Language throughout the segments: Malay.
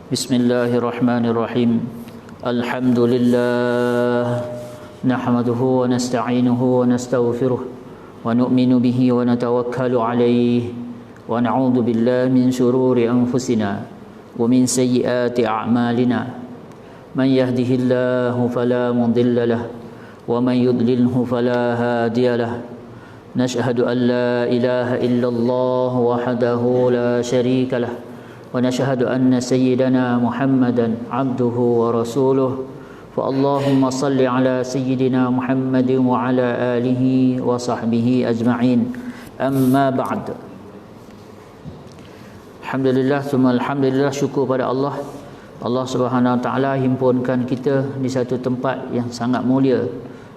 Bismillahirrahmanirrahim. Alhamdulillah nahmaduhu wa nasta'inuhu wa nastaghfiruh wa nu'minu bihi wa natawakkalu alayhi wa na'udzu billahi min shururi anfusina wa min sayyiati a'malina. Man yahdihillahu fala mudilla lahu wa man yudlilhu fala hadiya lahu. Nashhadu an la ilaha illallah wahdahu la syarika lahu ونشهد أن سيدنا محمدا عبده ورسوله فاللهم صل على سيدنا محمد وعلى آله وصحبه أجمعين أما بعد. Alhamdulillah, summa alhamdulillah, syukur pada Allah. Allah Subhanahu Wa Taala himpunkan kita di satu tempat yang sangat mulia,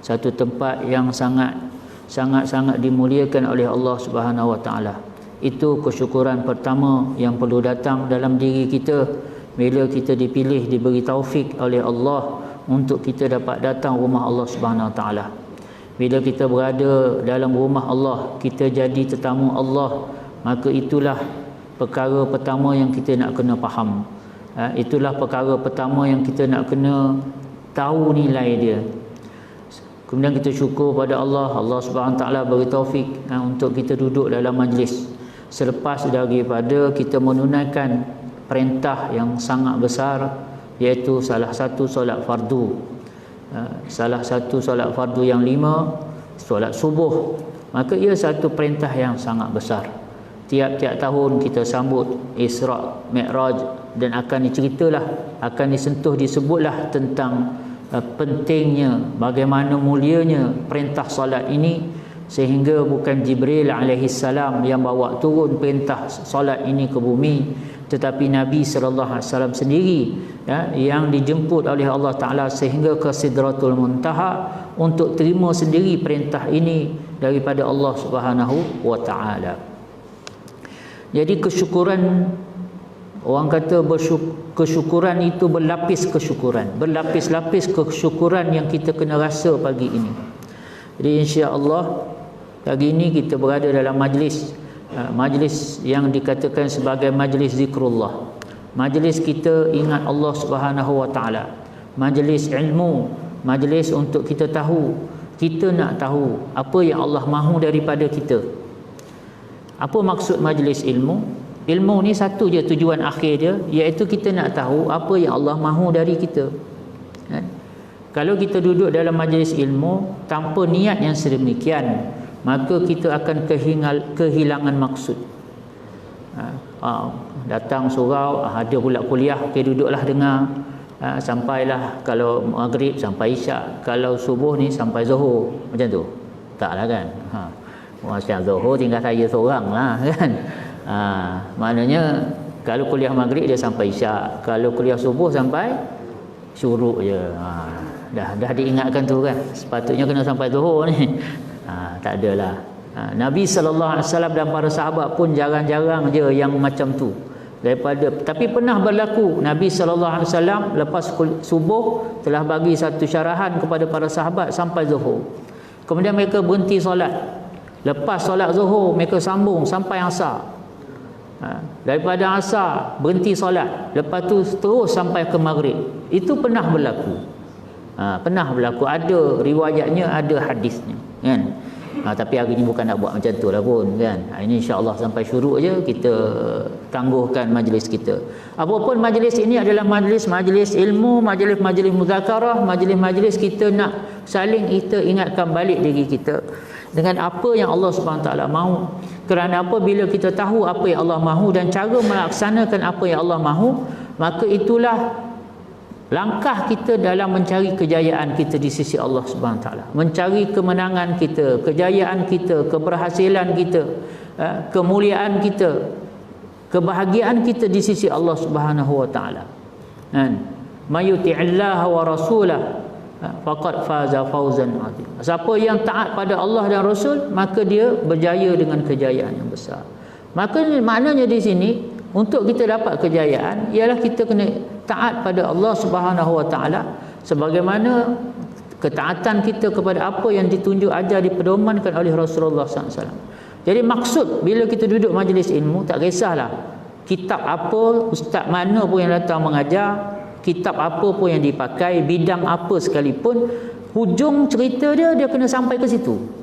satu tempat yang sangat dimuliakan oleh Allah Subhanahu Wa Taala. Itu kesyukuran pertama yang perlu datang dalam diri kita bila kita dipilih, diberi taufik oleh Allah untuk kita dapat datang rumah Allah Subhanahu Wa Taala. Bila kita berada dalam rumah Allah, kita jadi tetamu Allah, maka itulah perkara pertama yang kita nak kena faham. Itulah perkara pertama yang kita nak kena tahu nilai dia. Kemudian kita syukur pada Allah Subhanahu Wa Taala beri taufik untuk kita duduk dalam majlis selepas daripada kita menunaikan perintah yang sangat besar, iaitu salah satu solat fardu. Salah satu solat fardu yang 5, solat subuh. Maka ia satu perintah yang sangat besar. Tiap-tiap tahun kita sambut Isra' Mi'raj, dan akan diceritalah, akan disentuh, disebutlah tentang pentingnya, bagaimana mulianya perintah solat ini, sehingga bukan Jibril alaihi salam yang bawa turun perintah solat ini ke bumi, tetapi Nabi sallallahu alaihi wasallam sendiri yang dijemput oleh Allah Taala sehingga ke Sidratul Muntaha untuk terima sendiri perintah ini daripada Allah Subhanahu wa Taala. Jadi kesyukuran, orang kata kesyukuran itu berlapis kesyukuran, berlapis-lapis kesyukuran yang kita kena rasa pagi ini. Jadi insya-Allah pagi ini kita berada dalam majlis yang dikatakan sebagai majlis zikrullah. Majlis kita ingat Allah Subhanahu Wa Taala. Majlis ilmu, majlis untuk kita tahu, kita nak tahu apa yang Allah mahu daripada kita. Apa maksud majlis ilmu? Ilmu ni satu je tujuan akhir dia, iaitu kita nak tahu apa yang Allah mahu dari kita. Kalau kita duduk dalam majlis ilmu tanpa niat yang sedemikian, maka kita akan kehilangan maksud. Datang surau, ada pula kuliah, duduklah dengar, sampailah, kalau maghrib sampai isyak, kalau subuh ni sampai zuhur, macam tu. Taklah kan. Masa zuhur tinggal saya seorang lah kan. Maknanya kalau kuliah maghrib dia sampai isyak, kalau kuliah subuh sampai syuruk je. Dah diingatkan tu kan, sepatutnya kena sampai zuhur ni. Tak adalah. Nabi sallallahu alaihi wasallam dan para sahabat pun jarang-jarang je yang macam tu. Tapi pernah berlaku Nabi sallallahu alaihi wasallam lepas subuh telah bagi satu syarahan kepada para sahabat sampai zuhur. Kemudian mereka berhenti solat. Lepas solat zuhur mereka sambung sampai asar. Daripada asar berhenti solat, lepas tu terus sampai ke maghrib. Itu pernah berlaku. Pernah berlaku, ada riwayatnya, ada hadisnya kan. Tapi hari ni bukan nak buat macam tu lah pun kan. Ini insya-Allah sampai syuruk je kita tangguhkan majlis kita. Apapun majlis ini adalah majlis ilmu, majlis muzakarah, majlis kita nak saling kita ingatkan balik diri kita dengan apa yang Allah Subhanahu Taala mahu. Kerana apa? Bila kita tahu apa yang Allah mahu dan cara melaksanakan apa yang Allah mahu, maka itulah langkah kita dalam mencari kejayaan kita di sisi Allah Subhanahu Taala, mencari kemenangan kita, kejayaan kita, keberhasilan kita, kemuliaan kita, kebahagiaan kita di sisi Allah Subhanahu Wa Taala. Mayuti'illah wa rasulah faqad faza fawzan azim. Siapa yang taat pada Allah dan Rasul, maka dia berjaya dengan kejayaan yang besar. Maka maknanya di sini, untuk kita dapat kejayaan ialah kita kena taat pada Allah Subhanahu Wa Taala sebagaimana ketaatan kita kepada apa yang ditunjuk ajar dipedomankan oleh Rasulullah SAW. Jadi maksud bila kita duduk majlis ilmu, tak kisahlah kitab apa, ustaz mana pun yang datang mengajar, kitab apa pun yang dipakai, bidang apa sekalipun, hujung cerita dia kena sampai ke situ.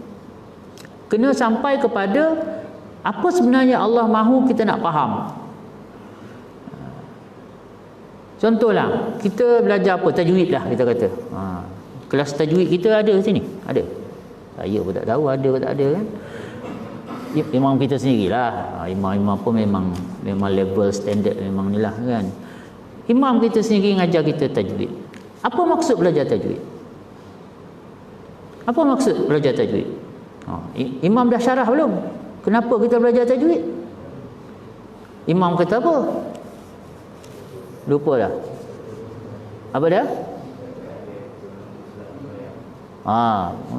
Kena sampai kepada apa sebenarnya Allah mahu kita nak faham. Contohlah, kita belajar apa? Tajwid lah kita kata. Kelas tajwid kita ada sini? Ada? Saya pun tak tahu ada ke tak ada kan. Imam kita sendirilah. Imam-imam pun memang level standard memang ni lah kan. Imam kita sendiri ngajar kita tajwid. Apa maksud belajar tajwid? Apa maksud belajar tajwid? Imam dah syarah belum? Kenapa kita belajar tajwid? Imam kata apa? Lupa dah. Apa dah?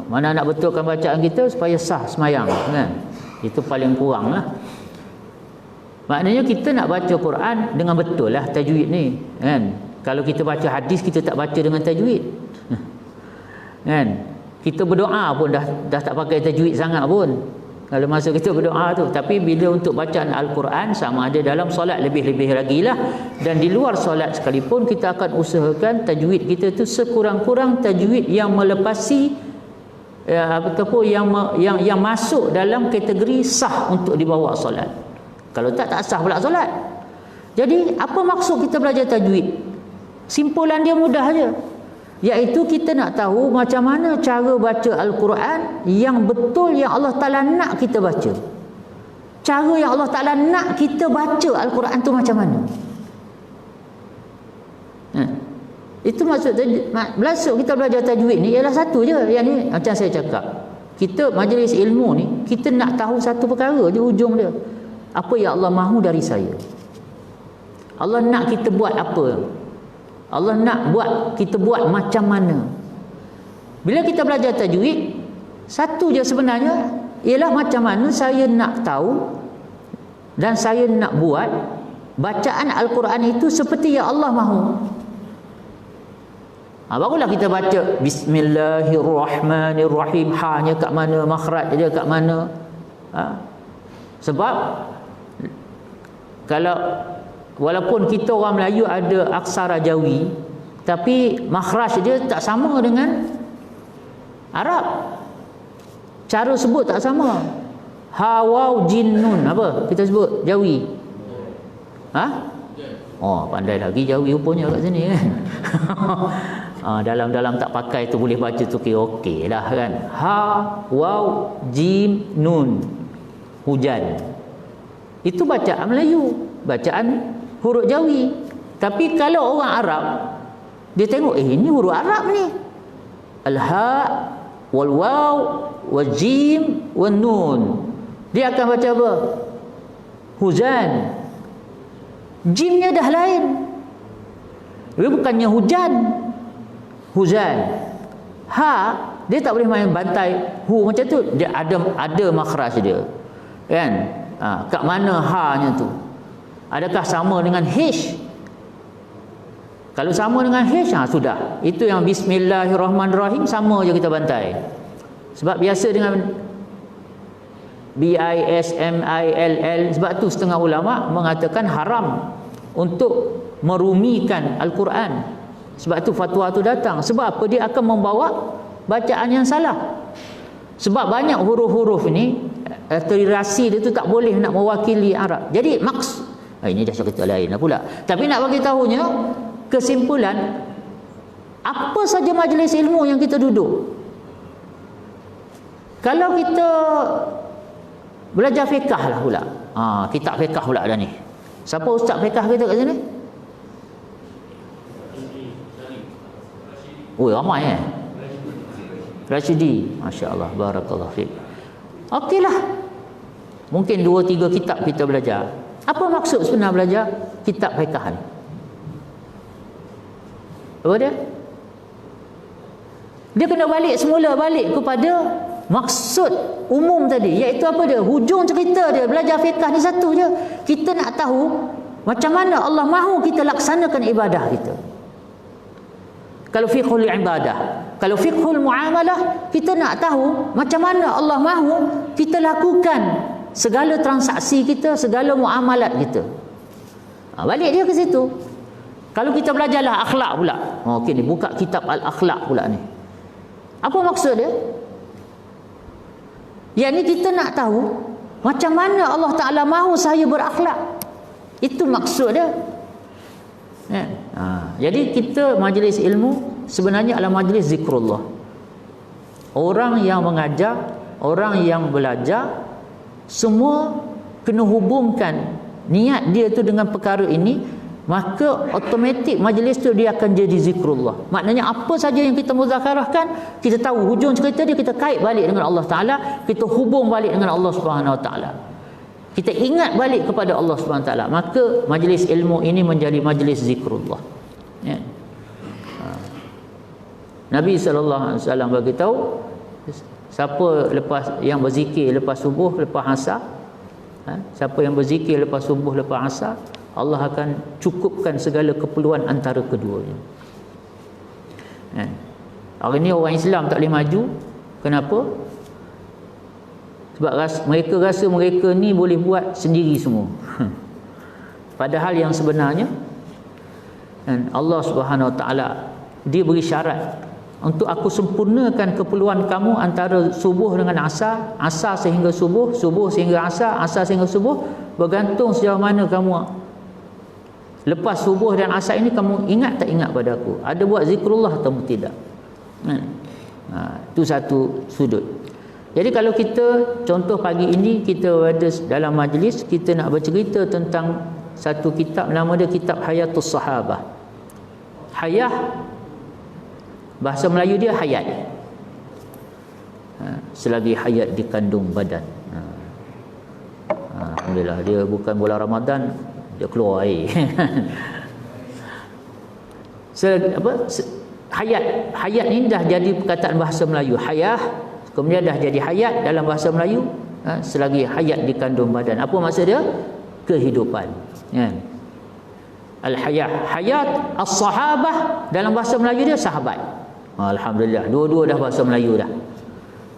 Mana nak betulkan bacaan kita supaya sah semayang kan? Itu paling kurang lah. Maknanya kita nak baca Quran dengan betul lah tajwid ni kan. Kalau kita baca hadis kita tak baca dengan tajwid kan. Kita berdoa pun dah tak pakai tajwid sangat pun kalau masa kita berdoa tu. Tapi bila untuk bacaan Al-Quran, sama ada dalam solat lebih-lebih lagi lah, dan di luar solat sekalipun, kita akan usahakan tajwid kita tu sekurang-kurang tajwid yang melepasi ataupun yang masuk dalam kategori sah untuk dibawa solat. Kalau tak sah pula solat. Jadi apa maksud kita belajar tajwid? Simpulan dia mudah aja, iaitu kita nak tahu macam mana cara baca Al-Quran yang betul, yang Allah Ta'ala nak kita baca. Cara yang Allah Ta'ala nak kita baca Al-Quran tu macam mana. Itu maksud kita belajar tajwid ni ialah satu je. Yang ni macam saya cakap, kita majlis ilmu ni, kita nak tahu satu perkara di ujung dia. Apa yang Allah mahu dari saya? Allah nak kita buat apa? Allah nak kita buat macam mana? Bila kita belajar tajwid, satu je sebenarnya, ialah macam mana saya nak tahu dan saya nak buat bacaan Al-Quran itu seperti yang Allah mahu. Barulah kita baca Bismillahirrahmanirrahim. Ha-nya kat mana, makhraj dia kat mana. Sebab kalau walaupun kita orang Melayu ada aksara Jawi, tapi makhraj dia tak sama dengan Arab. Cara sebut tak sama. Ha, waw, jin, nun. Apa kita sebut Jawi? Pandai lagi Jawi rupanya kat sini kan. Dalam tak pakai tu boleh baca tu okey lah kan. Ha, waw, jim, nun. Hujan. Itu bacaan Melayu, bacaan huruf Jawi. Tapi kalau orang Arab, dia tengok ini huruf Arab ni. Al-ha, wal waw, wal jim, wal nun. Dia akan baca apa? Huzan. Jimnya dah lain. Dia bukannya hujan. Huzan. Ha, dia tak boleh main bantai hu macam tu. Dia ada makhraj dia. Kan? Kat mana ha-nya tu? Adakah sama dengan H? Kalau sama dengan H, sudah. Itu yang Bismillahirrahmanirrahim, sama je kita bantai. Sebab biasa dengan B-I-S-M-I-L-L. Sebab tu setengah ulama mengatakan haram untuk merumikan Al-Quran. Sebab tu fatwa tu datang. Sebab apa? Dia akan membawa bacaan yang salah. Sebab banyak huruf-huruf ni, literasi dia tu tak boleh nak mewakili Arab. Jadi ini dah cerita lain lah pula. Tapi nak bagi tahunya, kesimpulan, apa saja majlis ilmu yang kita duduk, kalau kita belajar fiqh lah pula, kitab fiqh pula dah ni. Siapa ustaz fiqh kita kat sini? Ramai Rashidi, Masya Allah, Barakallah fiqh. Okeylah, mungkin 2-3 kitab kita belajar. Apa maksud sebenar belajar kitab fiqh ni? Apa dia? Dia kena balik kepada maksud umum tadi, iaitu apa dia? Hujung cerita dia belajar fiqh ni satu je. Kita nak tahu macam mana Allah mahu kita laksanakan ibadah kita. Kalau fiqhul ibadah, kalau fiqhul muamalah, kita nak tahu macam mana Allah mahu kita lakukan segala transaksi kita, segala muamalat kita. Balik dia ke situ. Kalau kita belajarlah akhlak pula. Okey ni buka kitab al-akhlak pula ni. Apa maksud dia? Yang ni kita nak tahu macam mana Allah Ta'ala mahu saya berakhlak. Itu maksud dia. Jadi kita majlis ilmu sebenarnya adalah majlis zikrullah. Orang yang mengajar, orang yang belajar, semua kena hubungkan niat dia tu dengan perkara ini, maka automatik majlis tu dia akan jadi zikrullah. Maknanya apa saja yang kita muzakarahkan, kita tahu hujung cerita dia, kita kait balik dengan Allah Ta'ala, kita hubung balik dengan Allah Subhanahu Wa Ta'ala, kita ingat balik kepada Allah Subhanahu Wa Ta'ala, maka majlis ilmu ini menjadi majlis zikrullah. Nabi SAW beritahu, siapa lepas yang berzikir lepas subuh, lepas asar, siapa yang berzikir lepas subuh, lepas asar, Allah akan cukupkan segala keperluan antara keduanya. Hari ni orang Islam tak boleh maju. Kenapa? Sebab mereka rasa mereka ni boleh buat sendiri semua. Padahal yang sebenarnya Allah Subhanahu Wa Ta'ala, dia beri syarat, untuk aku sempurnakan keperluan kamu antara subuh dengan asar, asar sehingga subuh, subuh sehingga asar, asar sehingga subuh, bergantung sejauh mana kamu lepas subuh dan asar ini kamu ingat tak ingat pada aku, ada buat zikrullah atau tidak. Itu satu sudut. Jadi kalau kita contoh pagi ini kita ada dalam majlis, kita nak bercerita tentang satu kitab, nama dia kitab Hayatus Sahabah. Hayah, bahasa Melayu dia hayat. Selagi hayat dikandung badan. Alhamdulillah, dia bukan bulan Ramadan dia keluar air. Hayat ni dah jadi perkataan bahasa Melayu. Hayah, kemudian dah jadi hayat dalam bahasa Melayu. Selagi hayat dikandung badan. Apa maksud dia? Kehidupan. Al-hayat, hayat as-sahabah dalam bahasa Melayu dia sahabat. Alhamdulillah, dua-dua dah bahasa Melayu dah.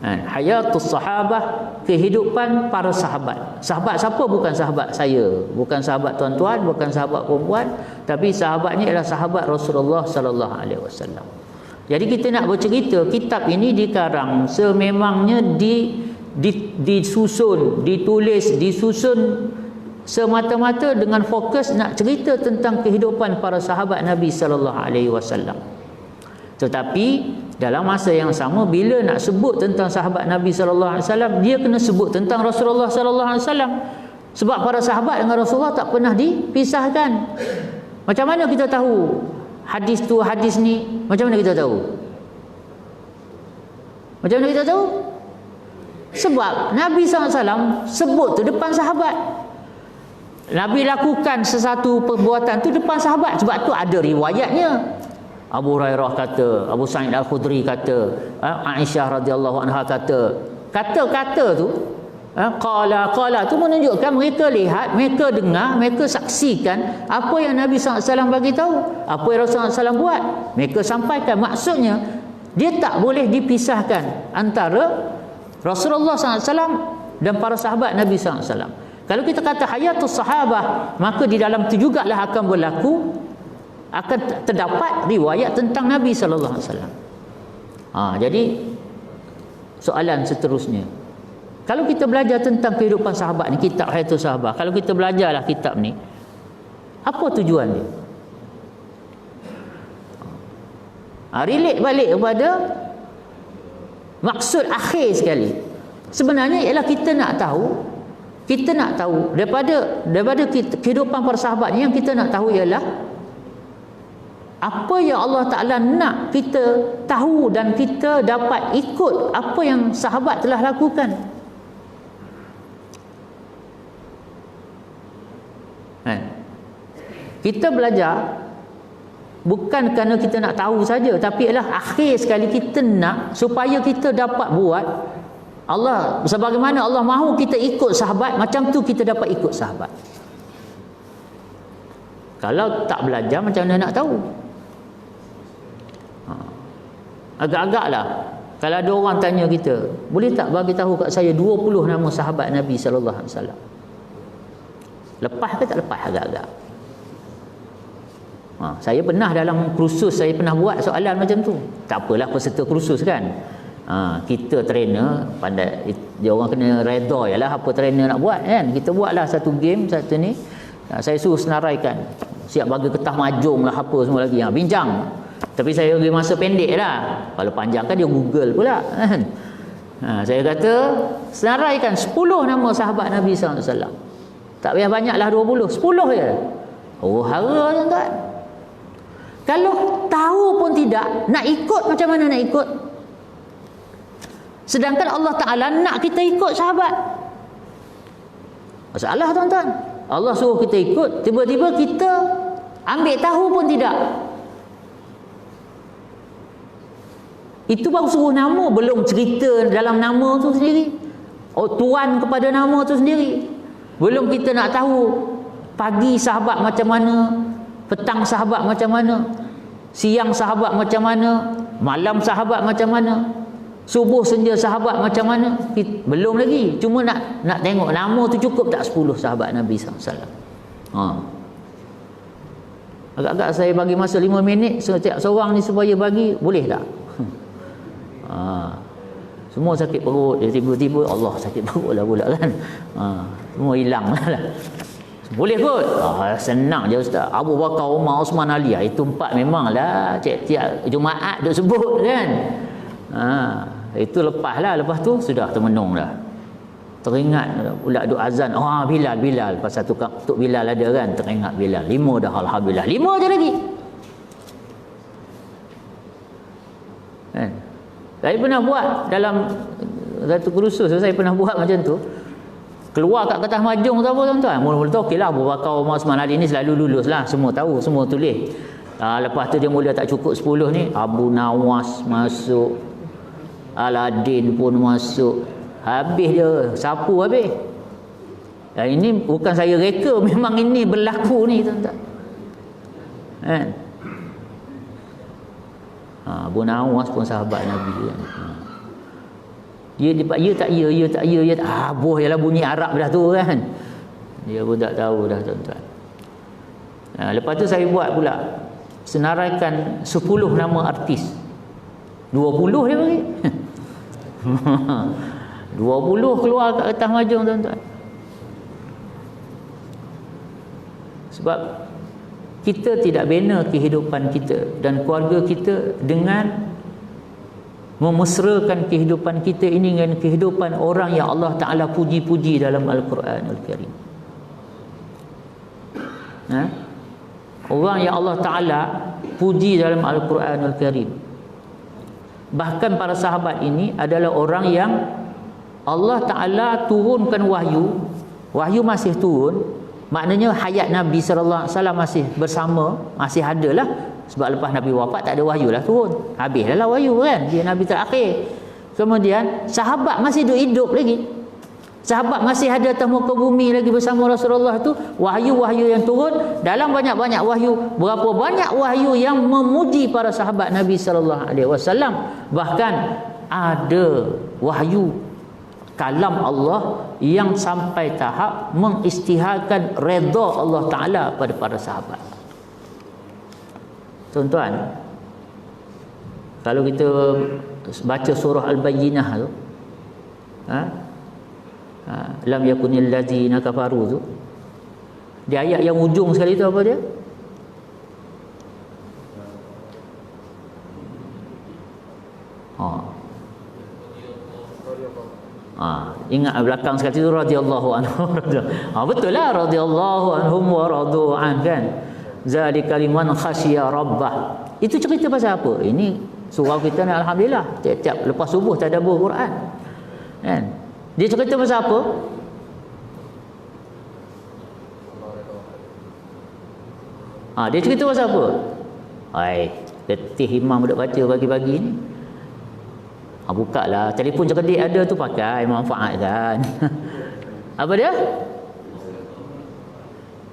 Hayatus sahabah, kehidupan para sahabat. Sahabat siapa? Bukan sahabat saya, bukan sahabat tuan-tuan, bukan sahabat perempuan, tapi sahabat ni adalah sahabat Rasulullah sallallahu alaihi wasallam. Jadi kita nak bercerita, kitab ini dikarang sememangnya disusun, ditulis, disusun semata-mata dengan fokus nak cerita tentang kehidupan para sahabat Nabi sallallahu alaihi wasallam. Tetapi dalam masa yang sama, bila nak sebut tentang sahabat Nabi sallallahu alaihi wasallam, dia kena sebut tentang Rasulullah sallallahu alaihi wasallam. Sebab para sahabat dengan Rasulullah tak pernah dipisahkan. Macam mana kita tahu hadis tu hadis ni? Macam mana kita tahu? Macam mana kita tahu? Sebab Nabi sallallahu alaihi wasallam sebut tu depan sahabat. Nabi lakukan sesuatu perbuatan tu depan sahabat, sebab tu ada riwayatnya. Abu Hurairah kata, Abu Sa'id Al-Khudri kata, Aisyah radhiyallahu anha kata. Kata-kata tu, qala tu menunjukkan mereka lihat, mereka dengar, mereka saksikan apa yang Nabi SAW bagi tahu, apa yang Rasulullah SAW buat, mereka sampaikan. Maksudnya dia tak boleh dipisahkan antara Rasulullah SAW dan para sahabat Nabi SAW. Kalau kita kata hayatus sahabah, maka di dalam itu jugalah akan berlaku, akan terdapat riwayat tentang Nabi sallallahu alaihi wasallam. Jadi soalan seterusnya, kalau kita belajar tentang kehidupan sahabat ni, kitab Hayatus Sahabah, kalau kita belajarlah kitab ni, apa tujuan dia? Relate balik kepada maksud akhir sekali. Sebenarnya ialah kita nak tahu daripada kehidupan para sahabat ni, yang kita nak tahu ialah apa yang Allah Ta'ala nak kita tahu dan kita dapat ikut apa yang sahabat telah lakukan. Kita belajar bukan kerana kita nak tahu saja, tapi ialah akhir sekali kita nak supaya kita dapat buat Allah, sebagaimana Allah mahu kita ikut sahabat, macam tu kita dapat ikut sahabat. Kalau tak belajar, macam mana nak tahu? Agak-agaklah kalau ada orang tanya kita, boleh tak bagi tahu kat saya 20 nama sahabat Nabi sallallahu alaihi wasallam? Lepas ke tak lepas? Agak-agak. Saya pernah dalam kursus, saya pernah buat soalan macam tu. Tak apalah peserta kursus kan. Kita trainer pandai, dia orang kena redha ialah apa trainer nak buat kan. Kita buatlah satu game, satu ni. Saya suruh senaraikan. Siap bagi kertas majung lah apa semua lagi. Bincang. Tapi saya bagi masa pendek lah. Kalau panjang kan dia Google pula kan. Saya kata senaraikan 10 nama sahabat Nabi SAW. Tak payah banyak lah 20, 10 je. Oh hara tuan-tuan. Kalau tahu pun tidak, nak ikut macam mana nak ikut? Sedangkan Allah Ta'ala nak kita ikut sahabat. Masalah tuan-tuan. Allah suruh kita ikut, tiba-tiba kita ambil tahu pun tidak. Itu baru suruh nama, belum cerita dalam nama tu sendiri. Tuan kepada nama tu sendiri. Belum kita nak tahu pagi sahabat macam mana, petang sahabat macam mana, siang sahabat macam mana, malam sahabat macam mana, subuh senja sahabat macam mana. Belum lagi. Cuma nak tengok nama tu cukup tak 10 sahabat Nabi SAW. Agak-agak saya bagi masa 5 minit setiap seorang ni supaya bagi, boleh tak? Semua sakit perut, tiba-tiba Allah sakit perut lah pula kan. Semua hilang lah. Boleh kot. Senang je Ustaz. Abu Bakar, Umar, Osman, Ali. Itu 4 memanglah tiap Jumaat duk sebut kan. Itu lepas lah. Lepas tu sudah termenung dah. Teringat pula duk azan. Bilal. Pasal Tok Bilal ada kan. Teringat Bilal. 5 dah alhamdulillah. 5 je lagi. Kan? Saya pernah buat dalam satu kursus, saya pernah buat macam tu. Keluar kat kertas majung tu apa tuan-tuan. Mula-mula tu okeylah, Abu Bakar, Umar, Osman, Ali ni selalu lulus lah. Semua tahu, semua tulis. Lepas tu dia mula tak cukup 10 ni. Abu Nawas masuk. Aladin pun masuk. Habis dia. Sapu habis. Ini bukan saya reka. Memang ini berlaku ni tuan-tuan. Kan? Abu Nawas pun sahabat Nabi kan. Dia tak ya. Boh ialah bunyi Arab dah tu kan. Dia pun tak tahu dah tuan-tuan. Lepas tu saya buat pula senaraikan 10 nama artis. 20 dia bagi. 20 keluar kat kertas majung tuan-tuan. Sebab kita tidak bina kehidupan kita dan keluarga kita dengan memesrakan kehidupan kita ini dengan kehidupan orang yang Allah Ta'ala puji-puji dalam Al-Quran Al-Karim. Orang yang Allah Ta'ala puji dalam Al-Quran Al-Karim. Bahkan para sahabat ini adalah orang yang Allah Ta'ala turunkan wahyu. Wahyu masih turun. Maknanya hayat Nabi SAW masih bersama, masih ada lah. Sebab lepas Nabi wafat tak ada wahyu lah turun. Habislah lah wahyu kan. Dia Nabi terakhir. Kemudian sahabat masih hidup lagi. Sahabat masih ada atas muka bumi lagi bersama Rasulullah tu. Wahyu-wahyu yang turun. Dalam banyak-banyak wahyu, berapa banyak wahyu yang memuji para sahabat Nabi SAW. Bahkan ada wahyu kalam Allah yang sampai tahap mengisytiharkan redha Allah Ta'ala pada para sahabat. Tuan-tuan, kalau kita baca surah Al-Bayyinah tu, lam yakunil ladzina kafaru tu, di ayat yang ujung sekali tu apa dia? Ingat belakang sekali tu radhiyallahu anhu. Betul lah, radhiyallahu anhum wa radu an kan. Zalika liman khasyiya rabbah. Itu cerita pasal apa? Ini surau kita ni alhamdulillah tiap-tiap lepas subuh tadabbur Quran. Kan? Dia cerita pasal apa? Dia cerita pasal apa? Letih imam budak baca pagi-pagi ni. Buka lah, telefon cerdik ada tu pakai, manfaatkan. Apa dia?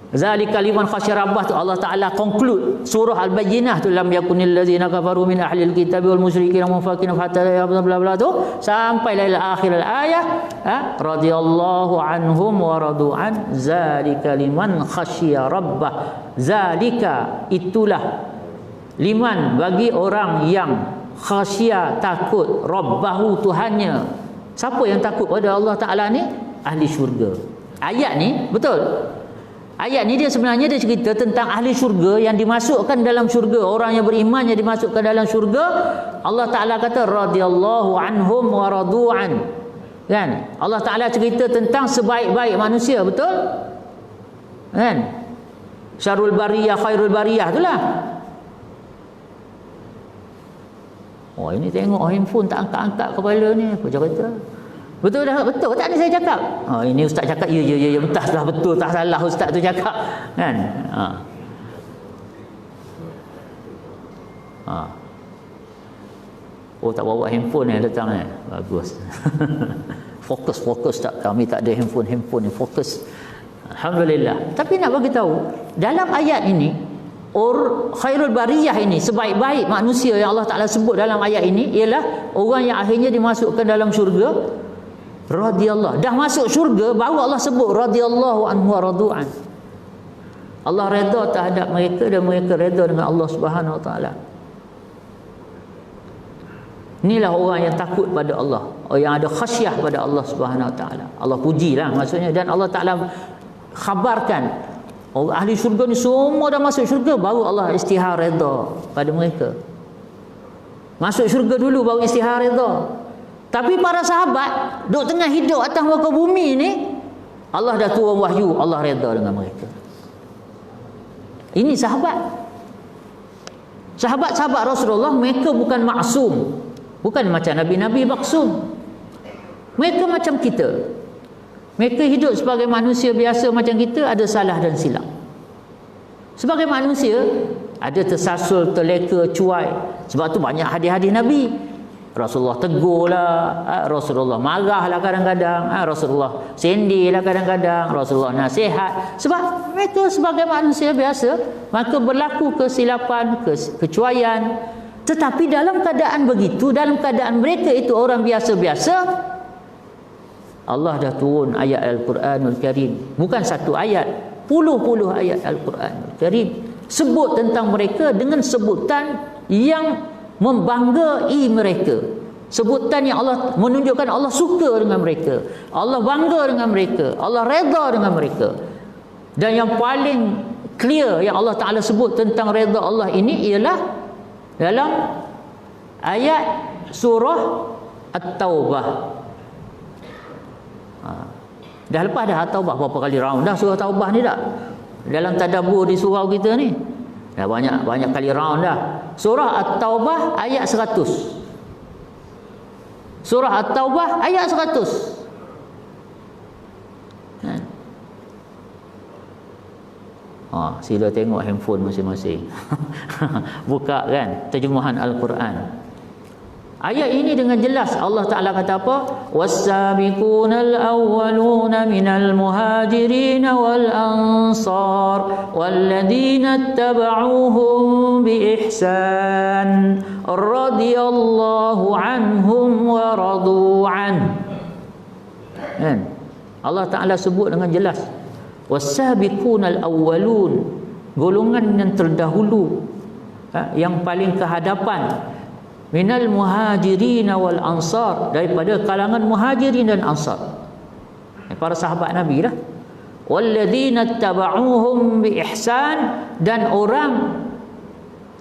Zalika liman khasyya rabbah tu Allah Taala conclude surah Al-Bayyinah tu, lam yakunil ladzina kafaru min ahlil kitab wal musyrikin munfakin hatta bla bla bla tu sampai ila akhir ayat, radhiyallahu anhum wa radu an zalika liman khasyya rabbah. Zalika itulah, liman bagi orang yang khasyya takut, rabbahu Tuhannya. Siapa yang takut pada Allah Taala ni? Ahli syurga. Ayat ni betul. Ayat ni dia sebenarnya dia cerita tentang ahli syurga yang dimasukkan dalam syurga, orang yang beriman yang dimasukkan dalam syurga. Allah Taala kata radhiyallahu anhum wa radu'an. Kan? Allah Taala cerita tentang sebaik-baik manusia, betul? Kan? Syarul bariyah khairul bariyah itulah. Oh, ini tengok handphone tak angkat-angkat kepala ni, apa cerita? Betul dah, betul tak ni saya cakap? Oh, ini ustaz cakap ya entahlah betul tak salah ustaz tu cakap, kan? Oh, tak bawa handphone ni datang ni. Bagus. Fokus tak, kami tak ada handphone ni fokus. Alhamdulillah. Tapi nak bagi tahu, dalam ayat ini khairul bariyah ini, sebaik-baik manusia yang Allah Taala sebut dalam ayat ini ialah orang yang akhirnya dimasukkan dalam syurga. Radhiyallahu, dah masuk syurga baru Allah sebut radhiyallahu anhu wa radu'an. Allah redha terhadap mereka dan mereka redha dengan Allah Subhanahu wa taala. Inilah orang yang takut pada Allah, orang yang ada khasyah pada Allah Subhanahu wa taala. Allah pujilah maksudnya, dan Allah Taala khabarkan orang ahli syurga ni semua dah masuk syurga baru Allah istihar redha pada mereka. Masuk syurga dulu baru istihar redha. Tapi para sahabat duk tengah hidup atas muka bumi ni, Allah dah turun wahyu, Allah redha dengan mereka. Ini sahabat Rasulullah, mereka bukan maksum, bukan macam nabi-nabi maksum. Mereka macam kita. Mereka hidup sebagai manusia biasa macam kita, ada salah dan silap. Sebagai manusia ada tersasul, terleka, cuai. Sebab tu banyak hadis-hadis Nabi. Rasulullah tegur lah, Rasulullah marah lah kadang-kadang, Rasulullah sendir lah kadang-kadang, Rasulullah nasihat. Sebab mereka sebagai manusia biasa, maka berlaku kesilapan, kecuaian. Tetapi dalam keadaan begitu, dalam keadaan mereka itu orang biasa-biasa, Allah dah turun ayat Al-Quranul Karim. Bukan satu ayat, puluh-puluh ayat Al-Quranul Karim sebut tentang mereka dengan sebutan yang membanggai mereka. Sebutan yang Allah menunjukkan Allah suka dengan mereka, Allah bangga dengan mereka, Allah redha dengan mereka. Dan yang paling clear yang Allah Ta'ala sebut tentang redha Allah ini ialah dalam ayat surah At-Taubah. Dah lepas dah At-Taubah, berapa kali round dah surah Taubah ni dah dalam tadabbur di surau kita ni. Dah banyak kali round dah. Surah At-Taubah ayat 100. Surah At-Taubah ayat 100. Sila tengok handphone masing-masing. Buka kan terjemahan Al-Quran. Ayat ini dengan jelas Allah Ta'ala kata apa? Was-sabiqunal awwaluna minal muhajirin wal ansar walladzina ittaba'uuhum bi ihsan radhiyallahu anhum wa radu an. Kan? Allah Ta'ala sebut dengan jelas was-sabiqunal awwalun, golongan yang terdahulu, yang paling kehadapan, minal muhajirin wal ansar, daripada kalangan muhajirin dan ansar, para sahabat Nabi lah. Walladzina ittaba'uuhum bi ihsan, dan orang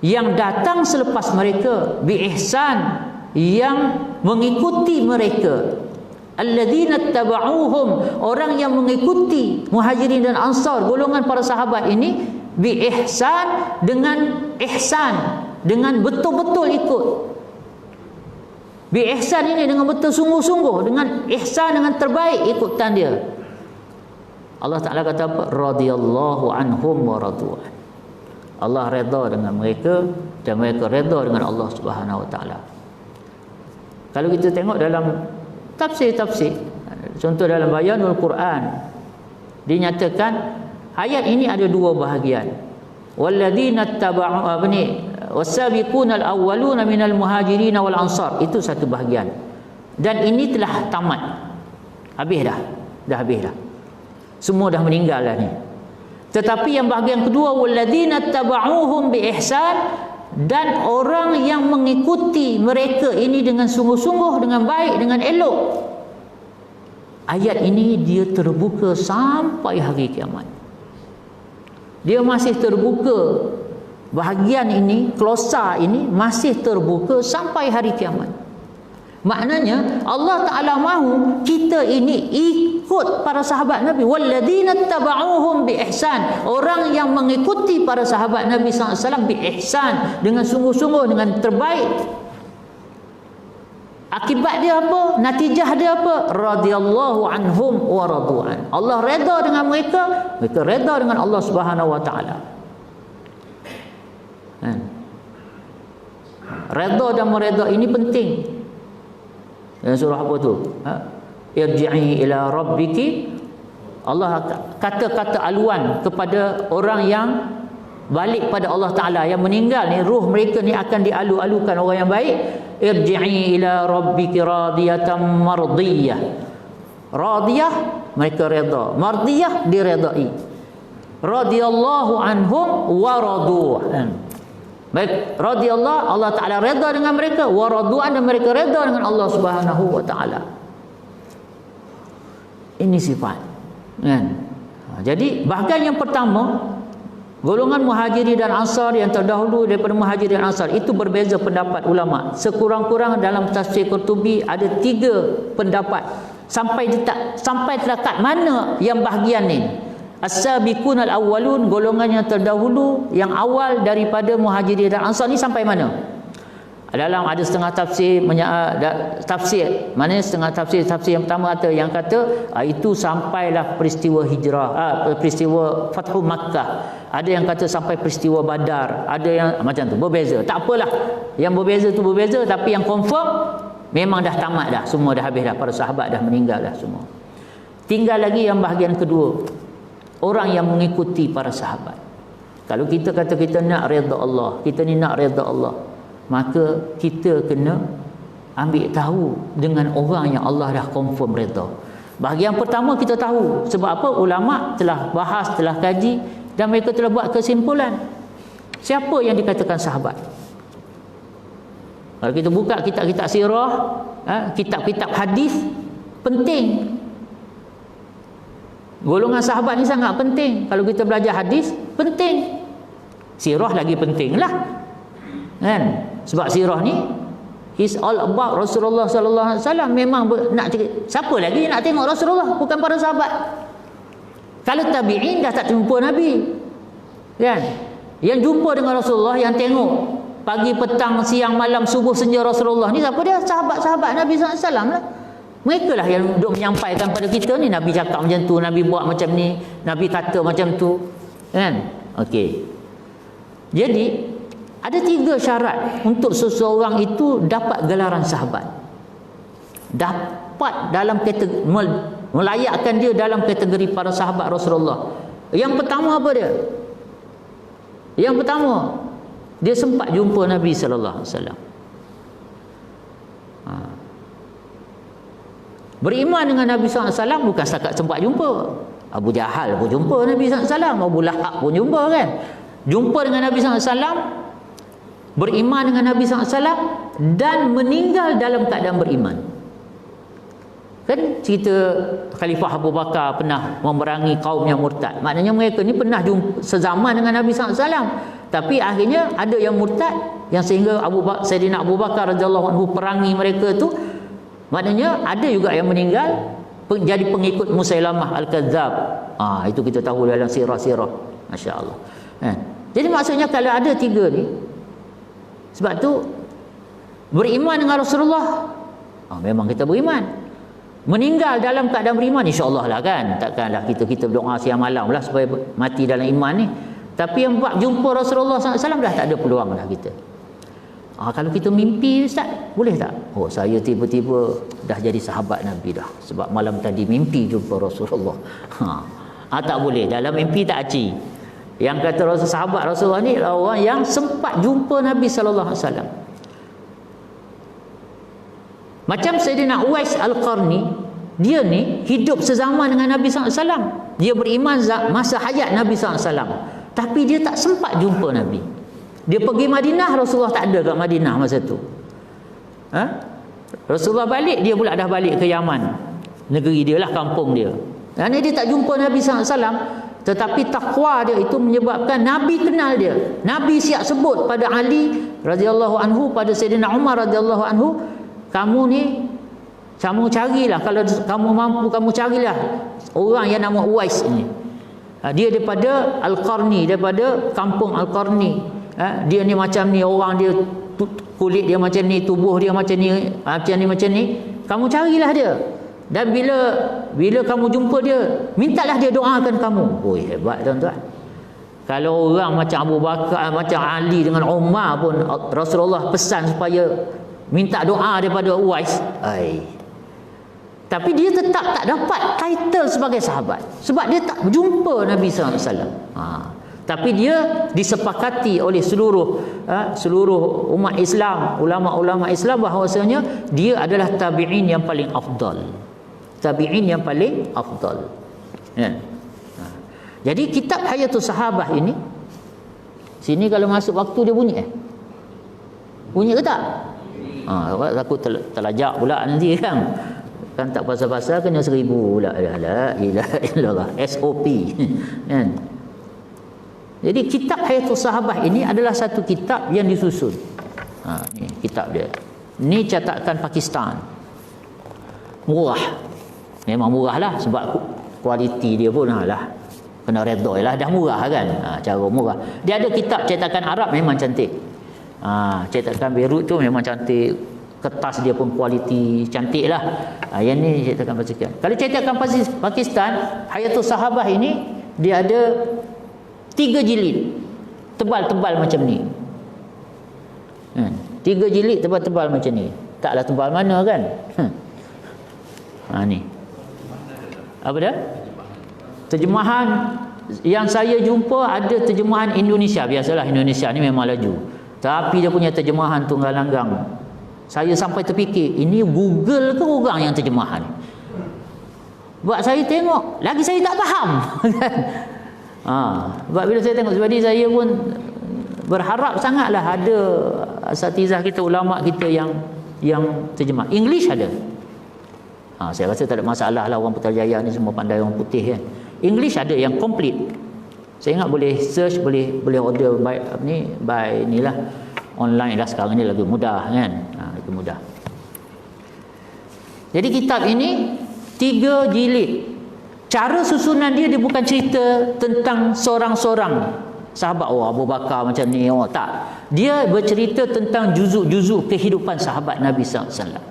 yang datang selepas mereka, bi ihsan, yang mengikuti mereka. Alladzina ittaba'uuhum, orang yang mengikuti muhajirin dan ansar, golongan para sahabat ini, bi ihsan, dengan ihsan, dengan betul-betul ikut. Bi ihsan ini dengan betul sungguh-sungguh, dengan ihsan, dengan terbaik ikutan dia. Allah Ta'ala kata apa? Radhiyallahu anhum wa radu'an. Allah redha dengan mereka dan mereka redha dengan Allah Subhanahu wa taala. Kalau kita tengok dalam tafsir-tafsir, contoh dalam Bayanul Quran, dinyatakan Ayat ini ada dua bahagian. Walladzina tabau was-sabiquna al-awwaluna minal muhajirin wal ansar, itu satu bahagian. Dan ini telah tamat. Habis dah. Dah habis dah. Semua dah meninggal dah ni. Tetapi yang bahagian kedua, walladzina tabauhum bi ihsan, dan orang yang mengikuti mereka ini dengan sungguh-sungguh, dengan baik, dengan elok. Ayat ini dia terbuka sampai hari kiamat. Dia masih terbuka. Bahagian ini, klosa ini masih terbuka sampai hari kiamat. Maknanya Allah Ta'ala mahu kita ini ikut para sahabat Nabi. Walladzina tabauhum bi ihsan, orang yang mengikuti para sahabat Nabi SAW bi ihsan, dengan sungguh-sungguh, dengan terbaik. Akibat dia apa? Natijah dia apa? Radhiyallahu anhum wa radu'an. Allah redha dengan mereka, mereka redha dengan Allah Subhanahu wa taala. Redha dan meredha ini penting. Surah apa tu? Irji'i ila rabbiki. Allah kata-kata aluan kepada orang yang balik pada Allah Ta'ala, yang meninggal ni, ruh mereka ni akan dialu-alukan orang yang baik. Irji'i ila rabbiki radiyatan mardiyah. Radiyah, mereka redha. Mardiyah, diredai. Radiyallahu anhum wa radu'an. Baik, radiyallahu, Allah Ta'ala redha dengan mereka, wa radu'an, dan mereka redha dengan Allah Subhanahu wa Ta'ala. Ini sifat, kan? Jadi bahagian yang pertama, golongan muhajirin dan ansar yang terdahulu daripada muhajirin dan ansar, itu berbeza pendapat ulama. Sekurang-kurang dalam tafsir Qurtubi ada 3 pendapat. Sampai dekat mana yang bahagian ni? As-sabiqun al-awwalun, golongan yang terdahulu, yang awal daripada muhajirin dan ansar ni sampai mana? Dalam ada setengah tafsir tafsir, mana setengah tafsir yang pertama yang kata itu sampailah peristiwa hijrah, peristiwa Fathu Makkah. Ada yang kata sampai peristiwa Badar, ada yang macam tu, berbeza. Tak apalah, yang berbeza tu berbeza, tapi yang confirm memang dah tamat dah, semua dah habis dah, para sahabat dah meninggal dah semua. Tinggal lagi yang bahagian kedua, orang yang mengikuti para sahabat. Kalau kita kata kita nak redha Allah, kita ni nak redha Allah, maka kita kena ambil tahu dengan orang yang Allah dah confirm redha. Bahagian pertama kita tahu, sebab apa? Ulama telah bahas, telah kaji, dan mereka telah buat kesimpulan siapa yang dikatakan sahabat. Kalau kita buka kitab-kitab sirah, kitab-kitab hadis, penting. Golongan sahabat ni sangat penting. Kalau kita belajar hadis, penting. Sirah lagi penting lah, kan? Sebab sirah ni is all about Rasulullah sallallahu alaihi wasallam. Memang nak siapa lagi nak tengok Rasulullah bukan para sahabat? Kalau tabi'in dah tak jumpa Nabi, kan? Yang jumpa dengan Rasulullah, yang tengok pagi, petang, siang, malam, subuh, senja Rasulullah ni siapa dia? Sahabat-sahabat Nabi sallallahu alaihi wasallam lah. Mereka lah yang duk menyampaikan pada kita ni, Nabi cakap macam tu, Nabi buat macam ni, Nabi kata macam tu, kan? Okey. Jadi ada 3 syarat untuk seseorang itu dapat gelaran sahabat, dapat dalam kategori, melayakkan dia dalam kategori para sahabat Rasulullah. Yang pertama apa dia? Yang pertama, dia sempat jumpa Nabi sallallahu alaihi wasallam. Beriman dengan Nabi SAW bukan setakat sempat jumpa. Abu Jahal pun jumpa Nabi SAW, Abu Lahab pun jumpa, kan? Jumpa dengan Nabi SAW, beriman dengan Nabi SAW, dan meninggal dalam keadaan beriman. Kan cerita Khalifah Abu Bakar pernah memerangi kaum yang murtad. Maknanya mereka ni pernah jumpa sezaman dengan Nabi SAW, tapi akhirnya ada yang murtad, yang sehingga Sayyidina Abu Bakar radhiyallahu anhu perangi mereka tu. Maknanya ada juga yang meninggal jadi pengikut Musailamah Al-Kadzab. Itu kita tahu dalam sirah-sirah, masya-Allah. Jadi maksudnya kalau ada 3 ni, sebab tu beriman dengan Rasulullah, memang kita beriman. Meninggal dalam keadaan beriman, insya-Allah lah, kan? Takkanlah kita berdoa siang malam lah supaya mati dalam iman ni. Tapi yang buat jumpa Rasulullah SAW dah tak ada peluang dah kita. Kalau kita mimpi, Ustaz, boleh tak? Saya tiba-tiba dah jadi sahabat Nabi dah, sebab malam tadi mimpi jumpa Rasulullah. Tak boleh. Dalam mimpi tak aci. Yang kata sahabat Rasulullah ni adalah orang yang sempat jumpa Nabi sallallahu alaihi wasallam. Macam Sayyidina Uwais Al-Qarni, dia ni hidup sezaman dengan Nabi sallallahu alaihi wasallam. Dia beriman masa hayat Nabi sallallahu alaihi wasallam. Tapi dia tak sempat jumpa Nabi. Dia pergi Madinah, Rasulullah tak ada kat Madinah masa tu. Rasulullah balik, dia pula dah balik ke Yaman. Negeri dia lah, kampung dia. Dan dia tak jumpa Nabi SAW. Tetapi takwa dia itu menyebabkan Nabi kenal dia. Nabi siap sebut pada Ali radhiyallahu anhu, pada Sayyidina Umar radhiyallahu anhu, kamu ni, kamu carilah, kalau kamu mampu, kamu carilah orang yang nama Uwais ini. Dia daripada Al-Qarni, daripada kampung Al-Qarni. Dia ni macam ni, orang dia kulit dia macam ni, tubuh dia macam ni, macam ni. Kamu carilah dia. Dan bila kamu jumpa dia, mintalah dia doakan kamu. Oi, hebat tuan-tuan. Kalau orang macam Abu Bakar, macam Ali dengan Umar pun Rasulullah pesan supaya minta doa daripada Uwais. Tapi dia tetap tak dapat title sebagai sahabat sebab dia tak jumpa Nabi sallallahu alaihi wasallam. Tapi dia disepakati oleh seluruh umat Islam, ulama-ulama Islam, bahawasanya dia adalah tabi'in yang paling afdal. Tabi'in yang paling afdal. Ya. Jadi kitab Hayatus Sahabah ini, sini kalau masuk waktu dia bunyi bunyi ke tak? Takut terlajak pula nanti kan. Kan tak pasal-pasal kena 1000 pula. La ilaha illallah, SOP. Kan? Jadi kitab Hayatus Sahabah ini adalah satu kitab yang disusun. Ni kitab dia. Ni cetakan Pakistan. Murah. Memang murah lah sebab kualiti dia pun lah. Kena redha lah, dah murah kan. Cara murah. Dia ada kitab cetakan Arab memang cantik. Cetakan Beirut tu memang cantik. Kertas dia pun kualiti cantik lah. Yang ni cetakan Pakistan. Kalau cetakan Pakistan, Hayatus Sahabah ini dia ada 3 jilid, tebal-tebal macam ni. 3 jilid tebal-tebal macam ni. Taklah tebal mana kan? Ni. Apa dia? Terjemahan yang saya jumpa ada terjemahan Indonesia. Biasalah Indonesia ni memang laju. Tapi dia punya terjemahan tunggal langgang. Saya sampai terfikir, ini Google ke orang yang terjemahan? Buat saya tengok, lagi saya tak faham. Sebab bila saya tengok, sebab saya pun berharap sangatlah ada asatizah kita, ulama kita yang terjemah. English ada. Saya rasa tak ada masalah lah, orang Putrajaya ni semua pandai orang putih kan. English ada yang complete. Saya ingat boleh search, boleh order by inilah online lah sekarang ni, lagi mudah kan. Itu mudah. Jadi kitab ini 3 jilid. Cara susunan dia bukan cerita tentang seorang-seorang sahabat, Abu Bakar macam ni, tak. Dia bercerita tentang juzuk-juzuk kehidupan sahabat Nabi sallallahu alaihi wasallam.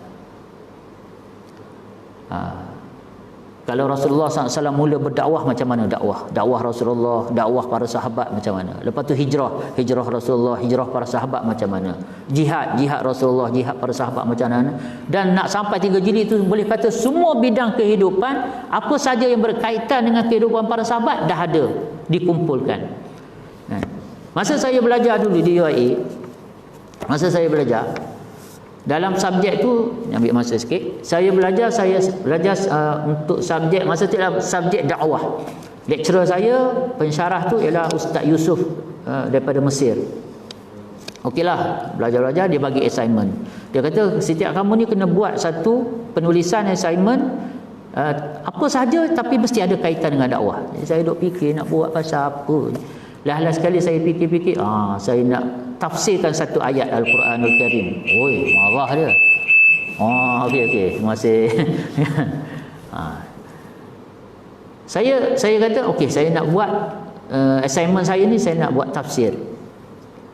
Kalau Rasulullah SAW mula berdakwah, macam mana dakwah Rasulullah, dakwah para sahabat macam mana. Lepas tu hijrah Rasulullah, hijrah para sahabat macam mana. Jihad Rasulullah, jihad para sahabat macam mana. Dan nak sampai 3 jilid itu boleh kata semua bidang kehidupan, apa saja yang berkaitan dengan kehidupan para sahabat dah ada dikumpulkan. Masa saya belajar dulu di UAE, dalam subjek tu, ambil masa sikit, saya belajar untuk subjek, masa tu adalah subjek dakwah. Lecturer saya, pensyarah tu ialah Ustaz Yusuf daripada Mesir. Okeylah, belajar-belajar, dia bagi assignment. Dia kata, setiap kamu ni kena buat satu penulisan assignment, apa sahaja tapi mesti ada kaitan dengan dakwah. Jadi saya duk fikir nak buat pasal apa. Last sekali saya fikir-fikir, saya nak tafsirkan satu ayat Al-Quranul Karim. Oi, marah dia. Okey, terima kasih. Saya kata, okey, saya nak buat assignment saya ni, saya nak buat tafsir.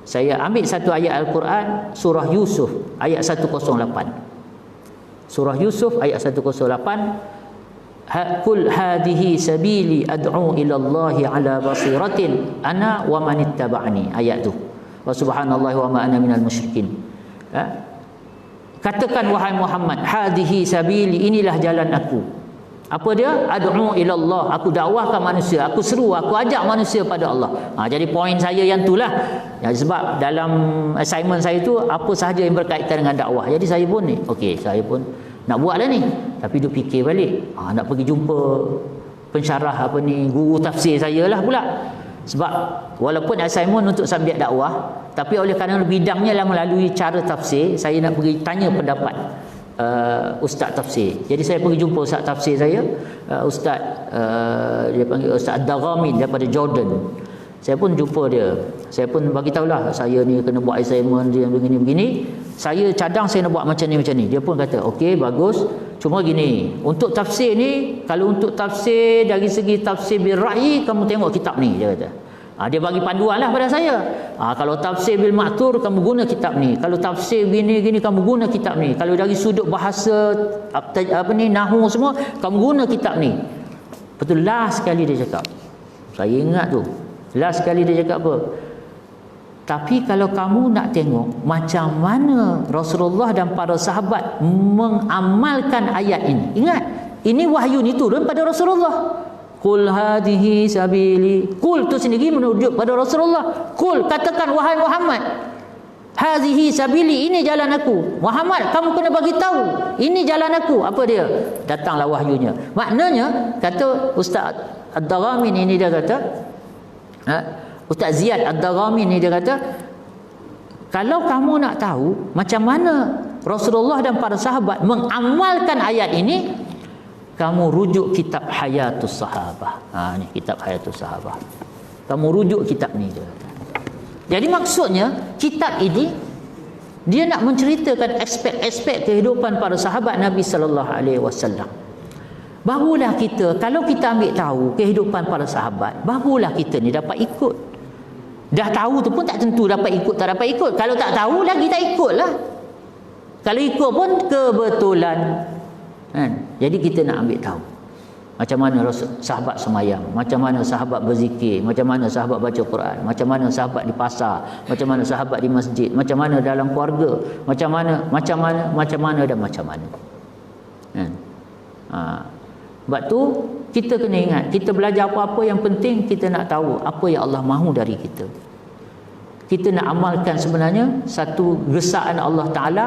Saya ambil satu ayat Al-Quran, surah Yusuf ayat 108. Surah Yusuf ayat 108. Qul hadhihi sabili ad'u ila Allah ala basiratin ana wa man ittaba'ani. Ayat tu. Wa subhanallahi wa ma ana minal musyrikin. Katakan wahai Muhammad, hadhihi sabili, inilah jalan aku. Apa dia? Ad'u ila Allah. Aku dakwahkan manusia, aku seru, aku ajak manusia pada Allah. Jadi poin saya yang itulah. Sebab dalam assignment saya tu apa sahaja yang berkaitan dengan dakwah. Jadi saya pun ni, okey, saya pun nak buatlah ni. Tapi duk fikir balik. Nak pergi jumpa pensyarah apa ni, guru tafsir saya lah pula. Sebab walaupun assignment untuk subjek dakwah, tapi oleh kerana bidangnya lah melalui cara tafsir, saya nak pergi tanya pendapat ustaz tafsir. Jadi saya pergi jumpa ustaz tafsir saya, ustaz dia panggil Ustaz Ad-Daghami daripada Jordan. Saya pun jumpa dia. Saya pun bagi tahulah saya ni kena buat assignment dia begini-begini. Saya cadang saya nak buat macam ni macam ni. Dia pun kata, "Okey, bagus. Cuma gini, untuk tafsir ni, kalau untuk tafsir dari segi tafsir bil ra'yi, kamu tengok kitab ni," dia kata. Dia bagi panduan lah pada saya. Kalau tafsir bil ma'thur, kamu guna kitab ni. Kalau tafsir gini-gini, kamu guna kitab ni. Kalau dari sudut bahasa apa ni, nahwu semua, kamu guna kitab ni. Betul, last sekali dia cakap. Saya ingat tu. Last sekali dia cakap apa? Tapi kalau kamu nak tengok macam mana Rasulullah dan para sahabat mengamalkan ayat ini. Ingat, ini wahyu ni turun pada Rasulullah. Qul hadhihi sabili. Qul tu sendiri menunjuk pada Rasulullah. Qul, katakan wahai Muhammad, hadhihi sabili, ini jalan aku. Muhammad, kamu kena bagi tahu, ini jalan aku. Apa dia? Datanglah wahyunya. Maknanya kata Ustaz Ad-Daghami ini, dia kata, Ustaz Ziyad Ad-Daghami ni dia kata, kalau kamu nak tahu macam mana Rasulullah dan para sahabat mengamalkan ayat ini, kamu rujuk kitab Hayatus Sahabah. Ni kitab Hayatus Sahabah. Kamu rujuk kitab ni dia. Jadi maksudnya kitab ini dia nak menceritakan aspek-aspek kehidupan para sahabat Nabi sallallahu alaihi wasallam. Barulah kita, kalau kita ambil tahu kehidupan para sahabat, barulah kita ni dapat ikut. Dah tahu tu pun tak tentu dapat ikut tak dapat ikut. Kalau tak tahu lagi tak ikutlah. Kalau ikut pun kebetulan. Jadi kita nak ambil tahu macam mana sahabat semayang, macam mana sahabat berzikir, macam mana sahabat baca Quran, macam mana sahabat di pasar, macam mana sahabat di masjid, macam mana dalam keluarga, macam mana dan macam mana. Sebab tu kita kena ingat, kita belajar apa-apa yang penting kita nak tahu apa yang Allah mahu dari kita. Kita nak amalkan sebenarnya satu gesaan Allah Ta'ala,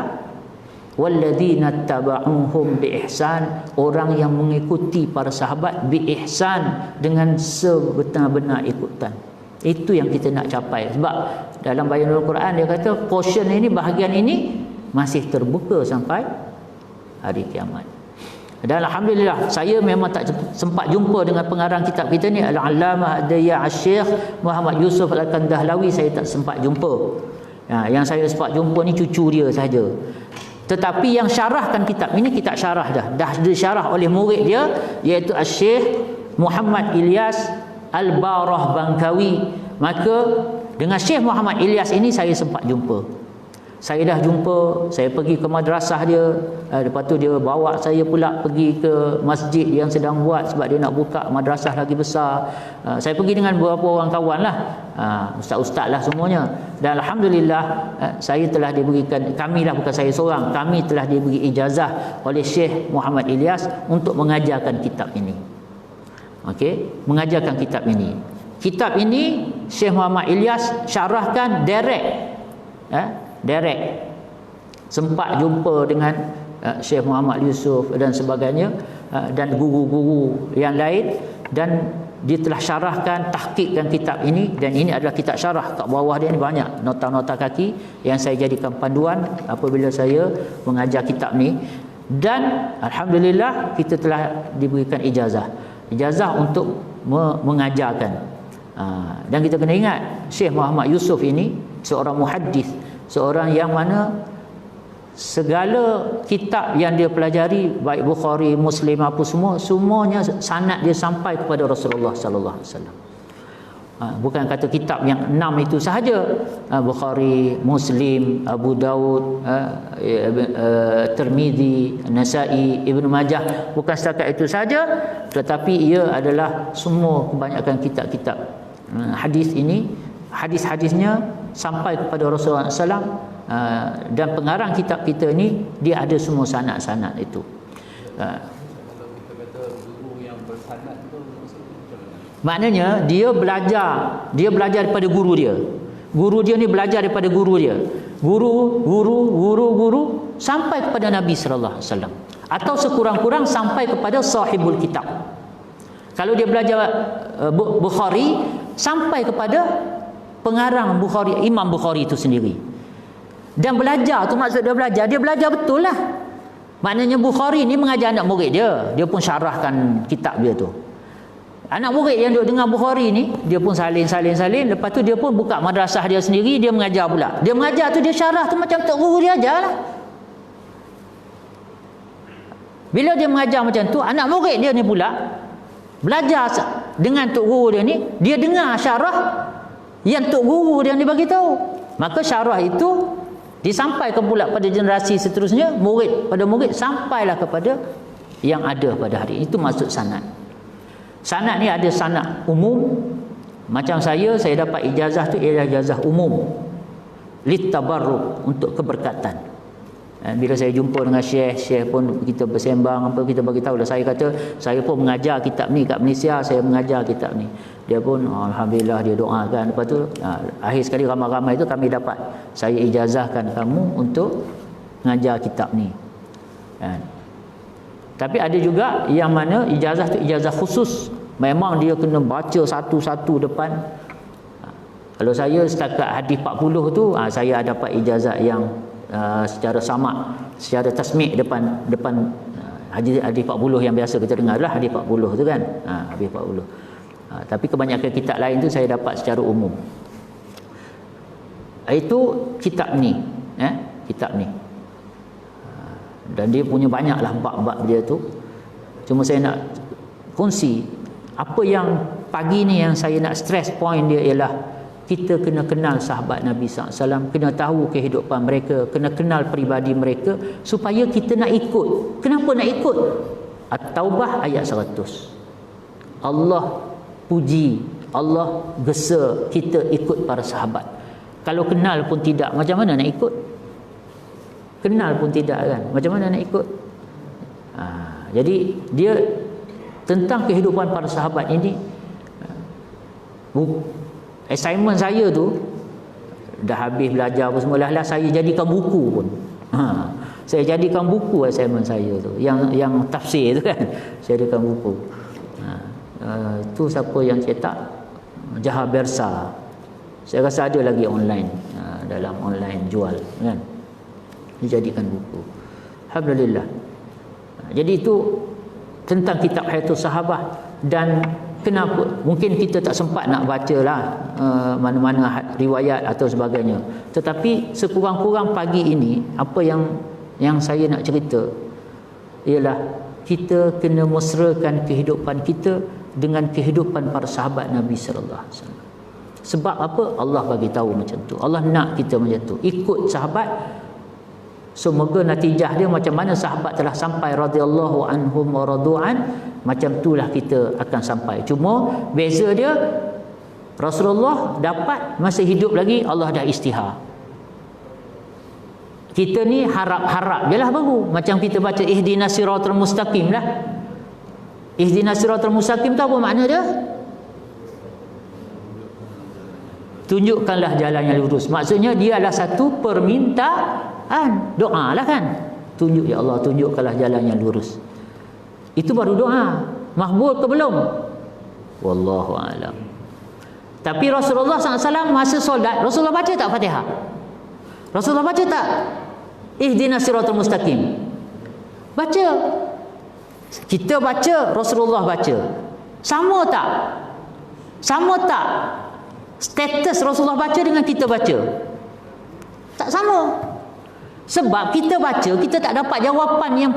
walladzina taba'uhum biihsan, orang yang mengikuti para sahabat biihsan, dengan sebenar-benar ikutan. Itu yang kita nak capai. Sebab dalam Bayanul Quran dia kata portion ini, bahagian ini masih terbuka sampai hari kiamat. Dan alhamdulillah saya memang tak sempat jumpa dengan pengarang kitab kita ni, Al-Allamah Ad-Dayya' Asy-Syaikh Muhammad Yusuf Al-Kandahlawi. Saya tak sempat jumpa. Yang saya sempat jumpa ni cucu dia saja. Tetapi yang syarahkan kitab ini, kitab syarah dah disyarah oleh murid dia, iaitu Asy-Syaikh Muhammad Ilyas Al-Barah Bangkawi. Maka dengan Syekh Muhammad Ilyas ini saya sempat jumpa. Saya dah jumpa, saya pergi ke madrasah dia, lepas tu dia bawa saya pula pergi ke masjid yang sedang buat, sebab dia nak buka madrasah lagi besar. Saya pergi dengan beberapa orang kawan lah, ustaz-ustaz lah semuanya. Dan alhamdulillah saya telah diberikan, kami lah, bukan saya seorang, kami telah diberi ijazah oleh Syekh Muhammad Ilyas untuk mengajarkan kitab ini. Okey, mengajarkan kitab ini. Kitab ini Syekh Muhammad Ilyas syarahkan direct. Sempat jumpa dengan Syekh Muhammad Yusuf dan sebagainya, dan guru-guru yang lain, dan dia telah syarahkan, tahqiqkan kitab ini. Dan ini adalah kitab syarah. Kat bawah dia ni banyak nota-nota kaki yang saya jadikan panduan apabila saya mengajar kitab ni. Dan alhamdulillah kita telah diberikan ijazah untuk mengajarkan. Dan kita kena ingat, Syekh Muhammad Yusuf ini seorang muhaddis, seorang yang mana segala kitab yang dia pelajari, baik Bukhari, Muslim, apa semuanya sanad dia sampai kepada Rasulullah sallallahu alaihi wasallam. Bukan kata kitab yang 6 itu sahaja, Bukhari, Muslim, Abu Daud, Tirmizi, Nasa'i, Ibnu Majah, bukan setakat itu sahaja, tetapi ia adalah semua kebanyakan kitab-kitab hadis ini, hadis-hadisnya sampai kepada Rasulullah SAW. Dan pengarang kitab kita ni dia ada semua sanad-sanad itu. Kalau kita kata Maknanya dia belajar daripada guru dia. Guru dia ni belajar daripada guru dia. Guru sampai kepada Nabi sallallahu alaihi wasallam. Atau sekurang-kurang sampai kepada sahibul kitab. Kalau dia belajar Bukhari, sampai kepada pengarang Bukhari, Imam Bukhari itu sendiri. Dan belajar tu maksud dia belajar betul lah. Maknanya Bukhari ni mengajar anak murid dia pun syarahkan kitab dia tu. Anak murid yang duduk dengar Bukhari ni, dia pun salin, lepas tu dia pun buka madrasah dia sendiri, dia mengajar pula. Dia mengajar tu, dia syarah tu macam tok guru dia ajar lah. Bila dia mengajar macam tu, anak murid dia ni pula belajar dengan tok guru dia ni, dia dengar syarah yang tok guru dia ni bagi tahu. Maka syarah itu disampaikan pula pada generasi seterusnya, murid pada murid, sampailah kepada yang ada pada hari ini. Itu maksud sanad. Sanad ni ada sanad umum. Macam saya dapat ijazah tu ialah ijazah umum, litabarruk, untuk keberkatan. Bila saya jumpa dengan syekh pun kita bersembang apa, kita bagi tahu lah, saya kata saya pun mengajar kitab ni kat Malaysia, saya mengajar kitab ni. Dia pun alhamdulillah dia doakan. Lepas tu akhir sekali ramai-ramai itu kami dapat, saya ijazahkan kamu untuk mengajar kitab ni. Tapi ada juga yang mana ijazah tu ijazah khusus, memang dia kena baca satu-satu depan. Kalau saya setakat hadis 40 tu, saya dapat ijazah yang secara sama, secara tasmi' depan hadis 40 yang biasa kita dengar lah, hadis 40 tu kan, hadis 40. Tapi kebanyakan kitab lain tu saya dapat secara umum. Itu kitab ni, kitab ni. Dan dia punya banyaklah bab-bab dia tu. Cuma saya nak kongsi apa yang pagi ni yang saya nak stress point dia ialah kita kena kenal sahabat Nabi SAW, kena tahu kehidupan mereka, kena kenal peribadi mereka supaya kita nak ikut. Kenapa nak ikut? At-Taubah ayat 100. Allah puji, Allah gesa kita ikut para sahabat. Kalau kenal pun tidak, macam mana nak ikut? Kenal pun tidak kan, macam mana nak ikut? Jadi dia tentang kehidupan para sahabat ini, assignment saya tu dah habis belajar apa semua lah, saya jadikan buku pun. Saya jadikan buku assignment saya tu, yang tafsir tu kan, saya jadikan buku. Tu siapa yang cetak? Jaha Bersa. Saya rasa ada lagi online, dalam online jual kan, dijadikan buku. Alhamdulillah. Jadi itu tentang kitab Hayatus Sahabah. Dan kenapa mungkin kita tak sempat nak bacalah mana-mana riwayat atau sebagainya, tetapi sekurang-kurang pagi ini apa yang saya nak cerita ialah kita kena mesrakan kehidupan kita dengan kehidupan para sahabat Nabi sallallahu alaihi wasallam. Sebab apa? Allah bagi tahu macam tu. Allah nak kita macam tu, ikut sahabat. Semoga natijah dia macam mana sahabat telah sampai radhiyallahu anhum wa radu'an, macam itulah kita akan sampai. Cuma beza dia, Rasulullah dapat masa hidup lagi, Allah dah istihar. Kita ni harap-harap je lah baru. Macam kita baca ihdinas siratal mustaqim lah. Ihdinas siratal mustaqim tu apa makna dia? Tunjukkanlah jalan yang lurus. Maksudnya dia adalah satu permintaan, doa lah kan. Tunjuk, ya Allah, tunjukkanlah jalan yang lurus. Itu baru doa. Mahbul ke belum? Wallahu a'lam. Tapi Rasulullah SAW masa solat, Rasulullah baca tak Fatihah? Rasulullah baca tak ihdinas siratal mustaqim? Baca. Kita baca, Rasulullah baca. Sama tak? Sama tak? Status Rasulullah baca dengan kita baca tak sama. Sebab kita baca, kita tak dapat jawapan yang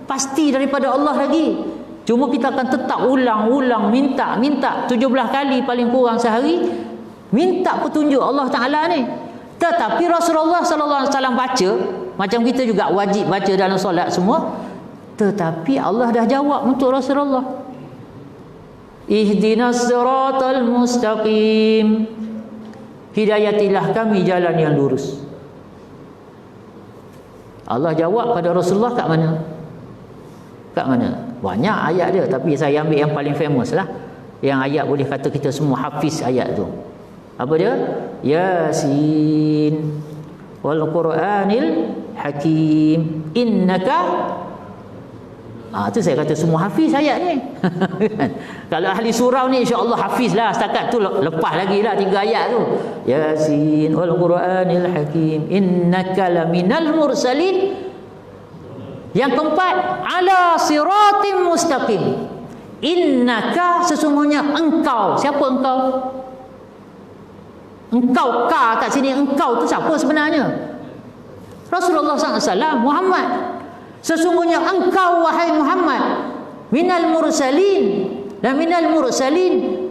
pasti daripada Allah lagi. Cuma kita akan tetap ulang-ulang, minta 17 kali paling kurang sehari, minta petunjuk Allah Ta'ala ni. Tetapi Rasulullah SAW baca, macam kita juga wajib baca dalam solat semua, tetapi Allah dah jawab untuk Rasulullah. Ihdinas siratal mustaqim, hidayatilah kami jalan yang lurus. Allah jawab pada Rasulullah kat mana? Kat mana? Banyak ayat dia, tapi saya ambil yang paling famous lah. yang ayat boleh kata kita semua hafiz ayat tu. Apa dia? Yasin wal Quranil Hakim innaka. Tu saya kata semua hafiz ayat ni. Kalau ahli surau ni insya-Allah hafiz lah. Setakat tu lepas lagi lah 3 ayat tu. Yasin wal Quranil Hakim innaka laminal mursalin. Yang keempat, ala siratim mustaqim. Innaka, sesungguhnya engkau. Siapa engkau? Engkau ka kat sini, engkau tu siapa sebenarnya? Rasulullah SAW, Muhammad. Sesungguhnya engkau wahai Muhammad minal mursalin, dan minal mursalin